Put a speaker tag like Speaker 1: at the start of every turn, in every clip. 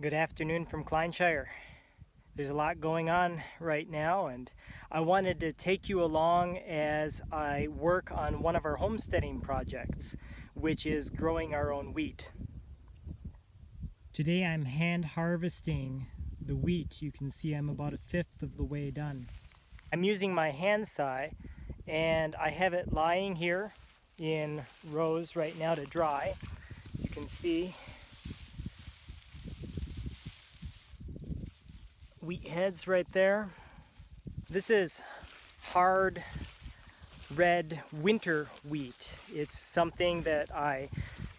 Speaker 1: Good afternoon from Kleinshire. There's a lot going on right now, and I wanted to take you along as I work on one of our homesteading projects, which is growing our own wheat. Today I'm hand harvesting the wheat. You can see I'm about a fifth of the way done. I'm using my hand saw, and I have it lying here in rows right now to dry. You can see wheat heads right there. This is hard red winter wheat. It's something that I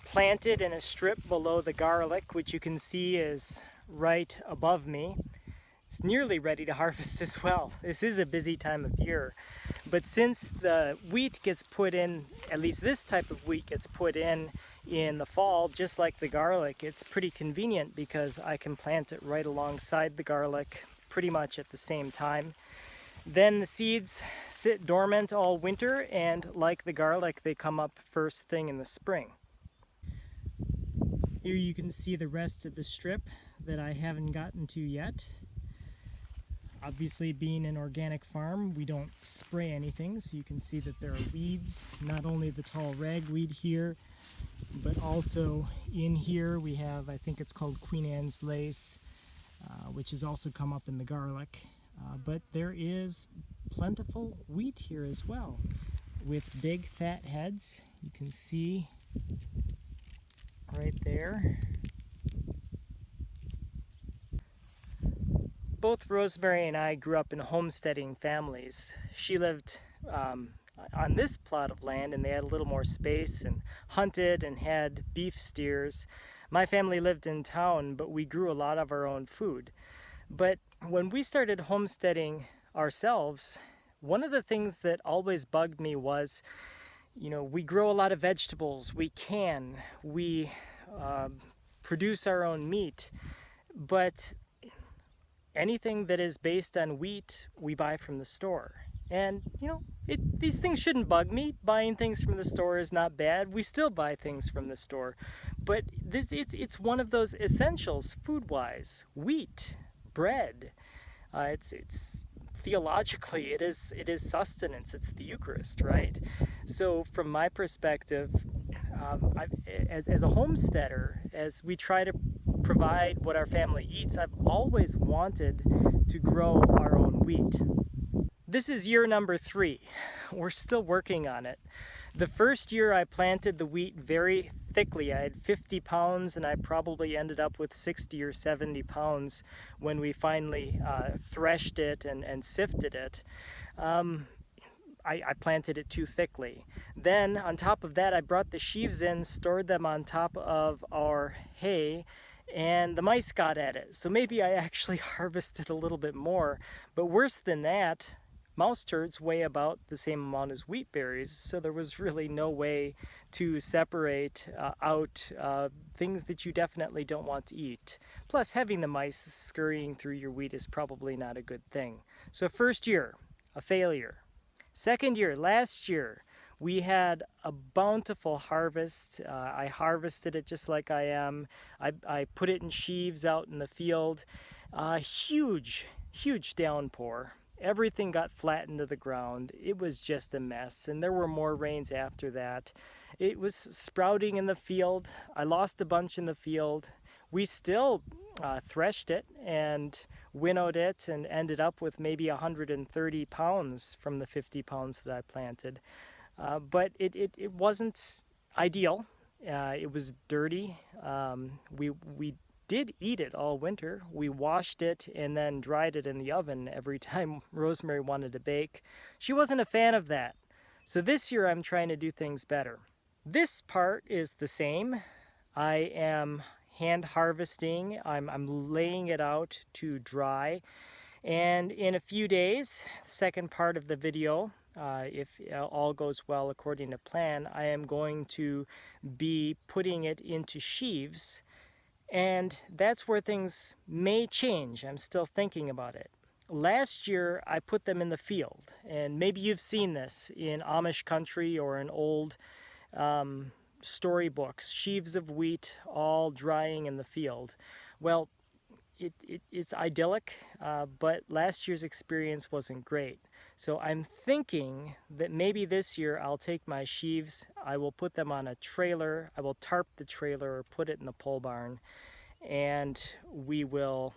Speaker 1: planted in a strip below the garlic, which you can see is right above me. It's nearly ready to harvest as well. This is a busy time of year. But since the wheat gets put in, at least this type of wheat gets put in the fall, just like the garlic, it's pretty convenient because I can plant it right alongside the garlic pretty much at the same time. Then the seeds sit dormant all winter, and like the garlic, they come up first thing in the spring. Here you can see the rest of the strip that I haven't gotten to yet. Obviously, being an organic farm, we don't spray anything, so you can see that there are weeds, not only the tall ragweed here, but also in here we have, I think it's called Queen Anne's lace, which has also come up in the garlic. But there is plentiful wheat here as well, with big fat heads. You can see right there. Both Rosemary and I grew up in homesteading families. She lived on this plot of land, and they had a little more space and hunted and had beef steers. My family lived in town, but we grew a lot of our own food. But when we started homesteading ourselves, one of the things that always bugged me was, we grow a lot of vegetables, we produce our own meat, but anything that is based on wheat, we buy from the store. And, these things shouldn't bug me. Buying things from the store is not bad. We still buy things from the store. But it's one of those essentials, food-wise. Wheat, bread. It's theologically, it is sustenance. It's the Eucharist, right? So from my perspective, as a homesteader, as we try to provide what our family eats, I've always wanted to grow our own wheat. This is year number 3. We're still working on it. The first year I planted the wheat very thickly. I had 50 pounds, and I probably ended up with 60 or 70 pounds when we finally threshed it and sifted it. I planted it too thickly. Then on top of that, I brought the sheaves in, stored them on top of our hay, and the mice got at it. So maybe I actually harvested a little bit more. But worse than that, mouse turds weigh about the same amount as wheat berries, so there was really no way to separate out things that you definitely don't want to eat. Plus, having the mice scurrying through your wheat is probably not a good thing. So first year, a failure. Second year, last year, we had a bountiful harvest. I harvested it just like I am. I put it in sheaves out in the field. Huge downpour. Everything got flattened to the ground. It was just a mess, and there were more rains after that. It was sprouting in the field. I lost a bunch in the field. We still threshed it and winnowed it and ended up with maybe 130 pounds from the 50 pounds that I planted. But it wasn't ideal. It was dirty. We did eat it all winter. We washed it and then dried it in the oven every time Rosemary wanted to bake. She wasn't a fan of that. So this year I'm trying to do things better. This part is the same. I am hand harvesting. I'm laying it out to dry. And in a few days, the second part of the video, if all goes well according to plan, I am going to be putting it into sheaves. And that's where things may change. I'm still thinking about it. Last year, I put them in the field, and maybe you've seen this in Amish country or in old storybooks, sheaves of wheat all drying in the field. Well, it's idyllic, but last year's experience wasn't great. So I'm thinking that maybe this year I'll take my sheaves, I will put them on a trailer, I will tarp the trailer or put it in the pole barn, and we will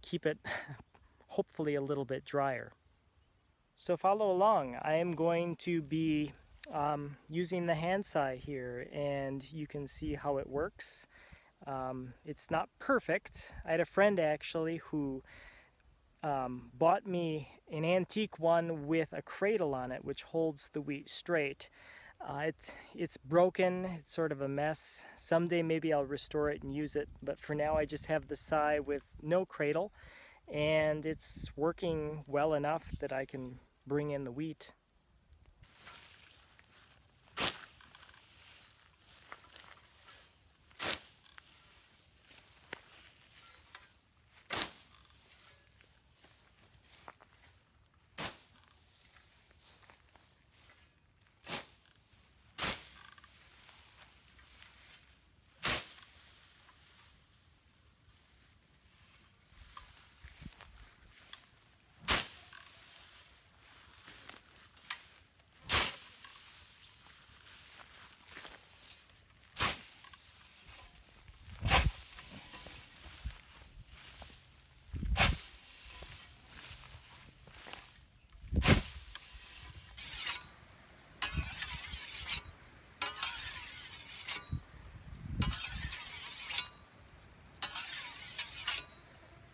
Speaker 1: keep it hopefully a little bit drier. So follow along. I am going to be using the handsaw here, and you can see how it works. It's not perfect. I had a friend actually who bought me an antique one with a cradle on it which holds the wheat straight. It's broken, it's sort of a mess. Someday maybe I'll restore it and use it, but for now I just have the scythe with no cradle, and it's working well enough that I can bring in the wheat.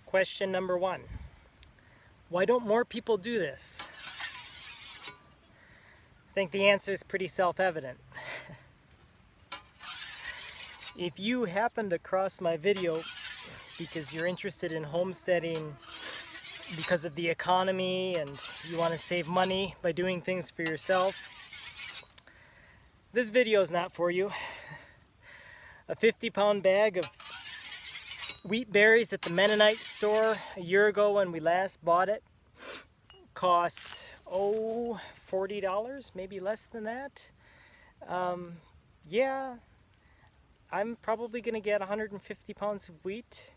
Speaker 1: Question number 1. Why don't more people do this? I think the answer is pretty self-evident. If you happen to cross my video because you're interested in homesteading because of the economy and you want to save money by doing things for yourself, this video is not for you. A 50-pound bag of wheat berries at the Mennonite store a year ago when we last bought it cost, $40, maybe less than that. Yeah, I'm probably going to get 150 pounds of wheat.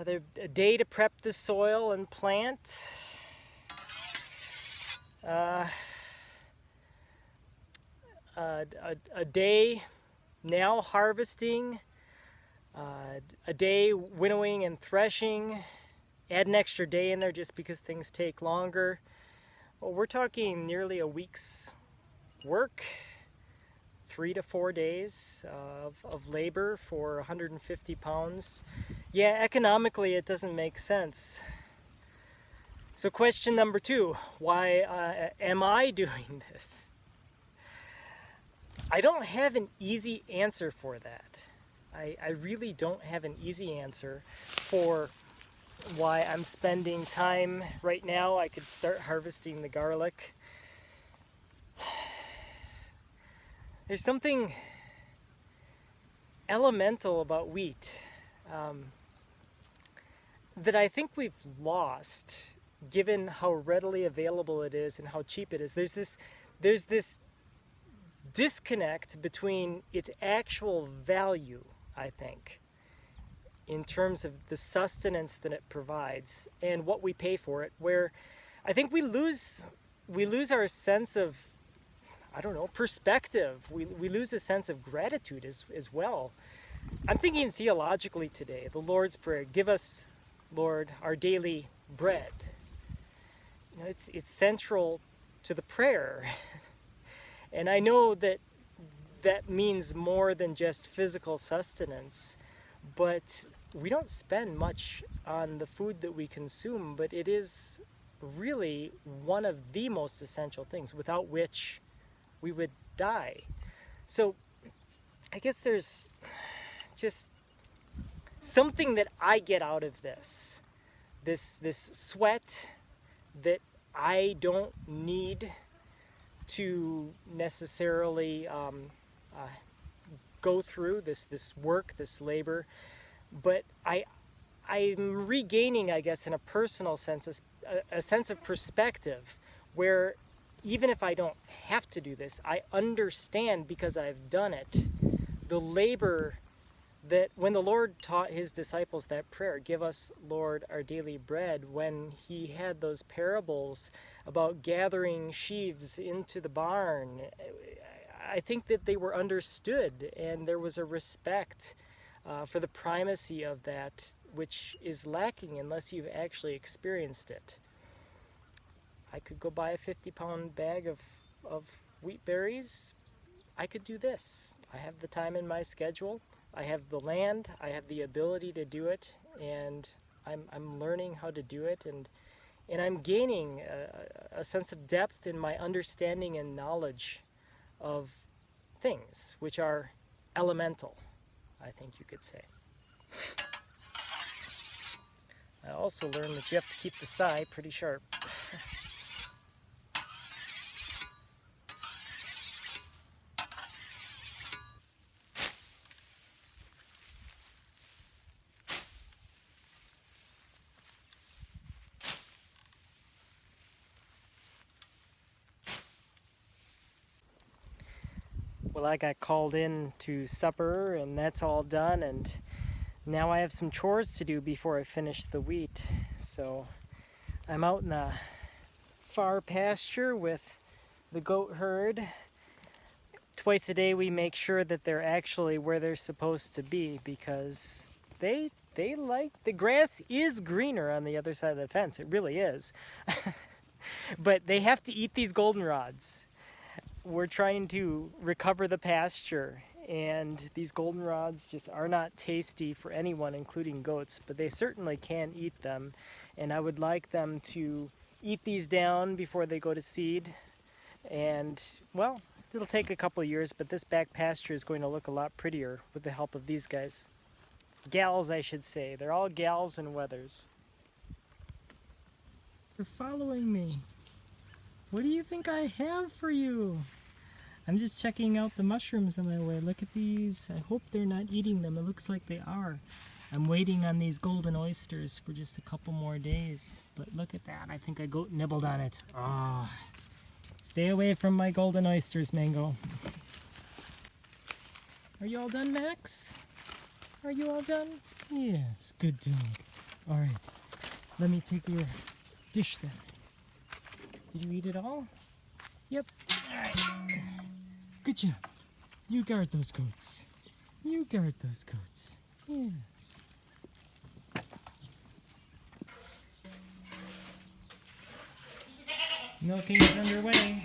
Speaker 1: They're a day to prep the soil and plant. A day now harvesting. A day winnowing and threshing, add an extra day in there just because things take longer. Well, we're talking nearly a week's work, 3 to 4 days of labor for 150 pounds. Yeah, economically it doesn't make sense. So question number 2, why am I doing this? I don't have an easy answer for that. I really don't have an easy answer for why I'm spending time right now. I could start harvesting the garlic. There's something elemental about wheat that I think we've lost given how readily available it is and how cheap it is. There's this disconnect between its actual value, I think, in terms of the sustenance that it provides and what we pay for it, where I think we lose our sense of, I don't know, perspective. We lose a sense of gratitude as well. I'm thinking theologically today, the Lord's Prayer, give us, Lord, our daily bread. You know, it's central to the prayer. And I know that means more than just physical sustenance, but we don't spend much on the food that we consume, but it is really one of the most essential things without which we would die. So I guess there's just something that I get out of this sweat that I don't need to necessarily go through, this work, this labor, but I'm regaining, I guess, in a personal sense, a sense of perspective where even if I don't have to do this, I understand, because I've done it, the labor that when the Lord taught his disciples that prayer, give us, Lord, our daily bread, when he had those parables about gathering sheaves into the barn, I think that they were understood, and there was a respect for the primacy of that, which is lacking unless you've actually experienced it. I could go buy a 50-pound bag of wheat berries. I could do this. I have the time in my schedule. I have the land. I have the ability to do it, and I'm learning how to do it, and I'm gaining a sense of depth in my understanding and knowledge of things which are elemental, I think you could say. I also learned that you have to keep the scythe pretty sharp. Well, I got called in to supper, and that's all done, and now I have some chores to do before I finish the wheat. So I'm out in the far pasture with the goat herd. Twice a day we make sure that they're actually where they're supposed to be, because they like, the grass is greener on the other side of the fence. It really is. But they have to eat these goldenrods. We're trying to recover the pasture, and these goldenrods just are not tasty for anyone, including goats, but they certainly can eat them, and I would like them to eat these down before they go to seed. And well, it'll take a couple of years, but this back pasture is going to look a lot prettier with the help of these guys. Gals, I should say. They're all gals and wethers. You're following me. What do you think I have for you? I'm just checking out the mushrooms on my way. Look at these. I hope they're not eating them. It looks like they are. I'm waiting on these golden oysters for just a couple more days. But look at that. I think a goat nibbled on it. Ah, stay away from my golden oysters, Mango. Are you all done, Max? Are you all done? Yes, good dog. All right, let me take your dish then. Did you eat it all? Yep. All right. Good job. You guard those goats. You guard those goats. Yes. Milking is underway.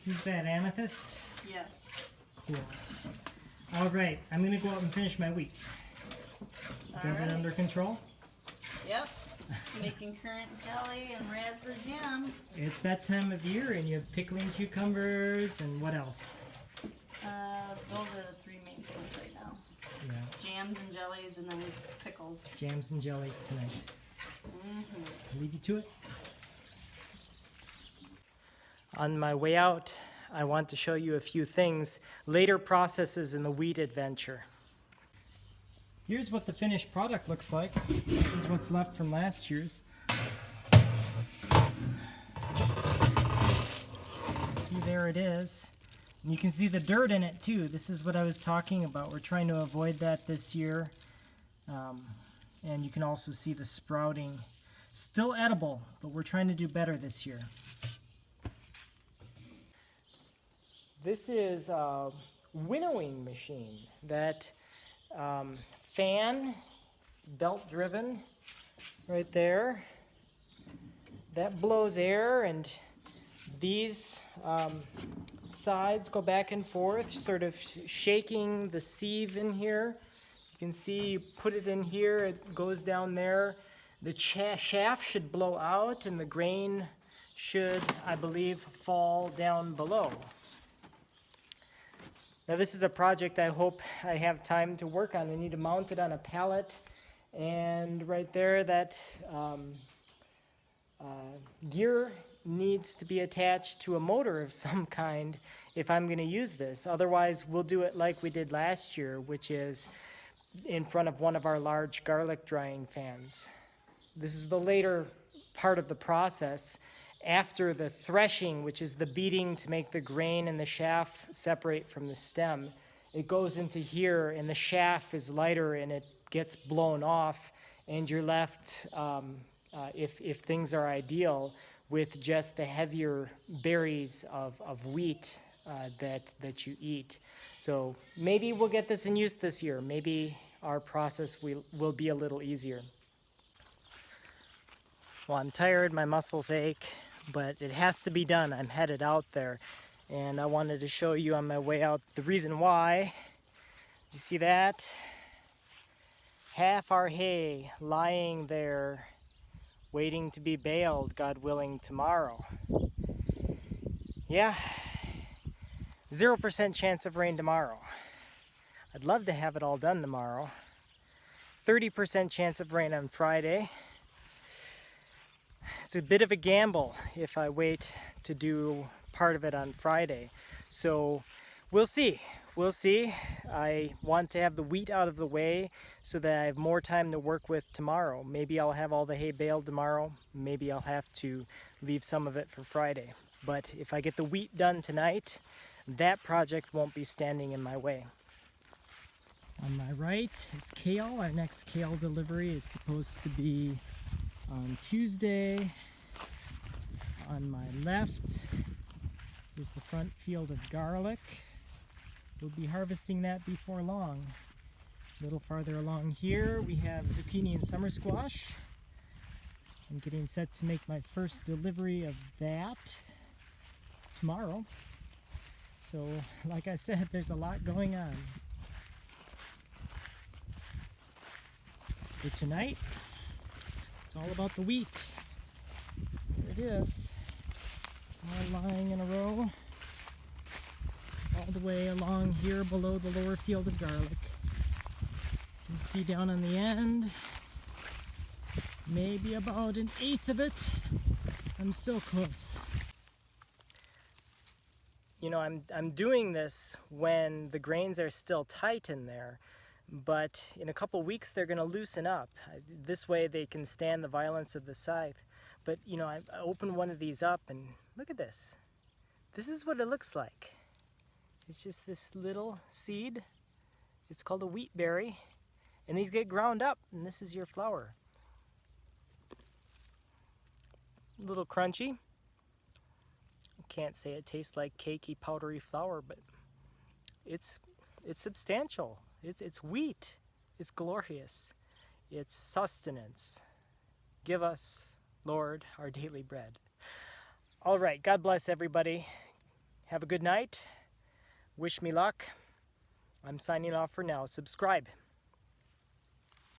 Speaker 1: Who's that, Amethyst?
Speaker 2: Yes.
Speaker 1: Cool. All right, I'm going to go out and finish my wheat. Got it under control?
Speaker 2: Yep. Making currant jelly and raspberry jam.
Speaker 1: It's that time of year, and you have pickling cucumbers, and what else?
Speaker 2: Those are the three main things right now.
Speaker 1: Yeah.
Speaker 2: Jams and jellies, and then pickles.
Speaker 1: Jams and jellies tonight.
Speaker 2: Mm-hmm.
Speaker 1: Leave you to it. On my way out, I want to show you a few things, later processes in the wheat adventure. Here's what the finished product looks like. This is what's left from last year's. See, there it is. And you can see the dirt in it too. This is what I was talking about. We're trying to avoid that this year. And you can also see the sprouting. Still edible, but we're trying to do better this year. This is a winnowing machine. That fan, belt driven right there. That blows air, and these sides go back and forth, sort of shaking the sieve in here. You can see, you put it in here, it goes down there. The shaft should blow out, and the grain should, I believe, fall down below. Now this is a project I hope I have time to work on. I need to mount it on a pallet, and right there that gear needs to be attached to a motor of some kind if I'm going to use this. Otherwise, we'll do it like we did last year, which is in front of one of our large garlic drying fans. This is the later part of the process. After the threshing, which is the beating to make the grain and the chaff separate from the stem, it goes into here and the chaff is lighter and it gets blown off, and you're left, if things are ideal, with just the heavier berries of wheat that you eat. So maybe we'll get this in use this year. Maybe our process will be a little easier. Well, I'm tired, my muscles ache, but it has to be done. I'm headed out there, and I wanted to show you on my way out the reason why. You see that? Half our hay lying there waiting to be baled, God willing, tomorrow. Yeah, 0% chance of rain tomorrow. I'd love to have it all done tomorrow. 30% chance of rain on Friday. It's a bit of a gamble if I wait to do part of it on Friday. So we'll see. We'll see. I want to have the wheat out of the way so that I have more time to work with tomorrow. Maybe I'll have all the hay baled tomorrow. Maybe I'll have to leave some of it for Friday. But if I get the wheat done tonight, that project won't be standing in my way. On my right is kale. Our next kale delivery is supposed to be on Tuesday. On my left is the front field of garlic. We'll be harvesting that before long. A little farther along here we have zucchini and summer squash. I'm getting set to make my first delivery of that tomorrow. So, like I said, there's a lot going on. For tonight, it's all about the wheat. There it is, all lying in a row, all the way along here below the lower field of garlic. You can see down on the end, maybe about 1/8 of it. I'm so close. You know, I'm doing this when the grains are still tight in there, but in a couple weeks they're going to loosen up. This way they can stand the violence of the scythe. But you know, I opened one of these up and look at this. This is what it looks like. It's just this little seed. It's called a wheat berry, and these get ground up, and this is your flour. A little crunchy. Can't say it tastes like cakey, powdery flour, but it's substantial. It's wheat. It's glorious. It's sustenance. Give us, Lord, our daily bread. All right, God bless everybody. Have a good night. Wish me luck. I'm signing off for now. Subscribe.